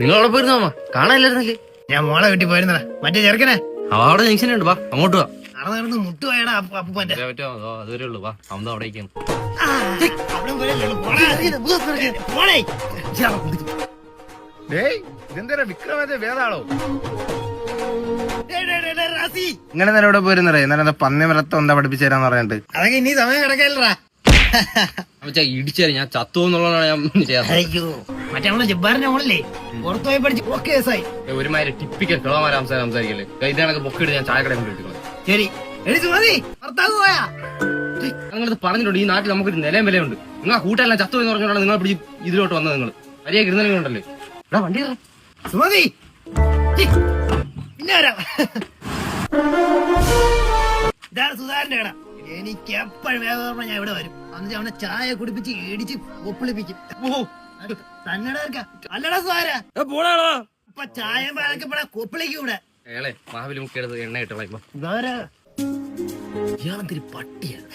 നിങ്ങളവിടെ പോയിരുന്നോ അമ്മ? കാണാനില്ലായിരുന്നല്ലേ? ഞാൻ മോളെ വീട്ടിൽ പോയിരുന്നടാ. മറ്റേ ചെറുക്കനെ അവിടെ ജംഗ്ഷനുണ്ട്, വാ അങ്ങോട്ട് വാ. നടന്ന് മുട്ടുപോയടാ അപ്പൂപ്പന്റെ. അതുവരെ ഉള്ളു, വാ അമ്മ അവിടേക്കാണ്. ഇതെന്താ വിക്രമത്തെ വേദാളോ? ഇങ്ങനെ നേരം ഇവിടെ പോയിരുന്നേ എന്നാലും പന്നിമരത്തെ എന്താ പഠിപ്പിച്ചു തരാന്ന് പറഞ്ഞിട്ട് അതൊക്കെ ഇനി സമയം കിടക്കല്ലടാ. ഇടിച്ചേരി ഞാൻ ചത്തു എന്നുള്ളതാണ് ഞാൻ ചെയ്യാറ്. അയ്യോ മറ്റേ നമ്മളെ ജബ്ബാറിന്റെ മോളല്ലേ പുറത്തു പോയി പഠിച്ച് ഓക്കെ കേസായി. ഒരുമാതിരി ടിപ്പിക്കൽ കിളമാരെ സംസാരിക്കല്ലേ. ഇതാണൊക്കെ ബൊക്കിട്ട് ഞാൻ ചായക്കട കൊണ്ടിരിക്കുന്നത്. ശരി എഴുതി മതി ഭർത്താവ് പോയാ. നിങ്ങളത് പറഞ്ഞിട്ടുണ്ട്, ഈ നാട്ടിൽ നമുക്കൊരു നിലയും വിലയുണ്ട്. നിങ്ങൾ ആ കൂട്ടെല്ലാം ചത്തു എന്ന് പറഞ്ഞോണ്ടാണ് നിങ്ങൾ പിടിച്ച് ഇതിലോട്ട് വന്നത്. നിങ്ങൾ മര്യാദ ഇരുന്നല്ലേ വണ്ടി സുമതി പിന്നെ വരാം. ഇതാണ് സുധാരന്റെ കട. എനിക്ക് എപ്പോഴും വേദന ഞാൻ ഇവിടെ വരും. എന്നിട്ട് അവനെ ചായ കുടിപ്പിച്ച് ഇടിച്ച് ഒപ്പിളിപ്പിക്കും. തന്നട അല്ലടാ സുധാര ഇപ്പൊ ചായ പാലൊക്കെ കൊപ്പിളിക്കും ഇവിടെ. മാവിൽ മുക്കിയെടുത്ത് എണ്ണ ഇട്ടോളാം. ഇയാളെന്തൊരു പട്ടിയാണ്.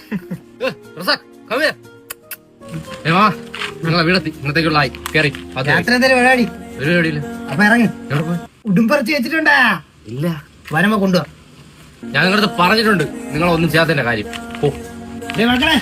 നിങ്ങളെ വീടെത്തി, ഇന്നത്തേക്കുള്ള ആയി കയറി. പരിപാടി ഒരു പേടിയില്ല. അപ്പൊ ഇറങ്ങി ഉടുമ്പറച്ച് വെച്ചിട്ടുണ്ടാ? ഇല്ല, വരമ്പ കൊണ്ടുപോവാ. ഞാൻ നിങ്ങളടുത്ത് പറഞ്ഞിട്ടുണ്ട് നിങ്ങളൊന്നും ചെയ്യാത്തതിന്റെ കാര്യം. മക്കളെ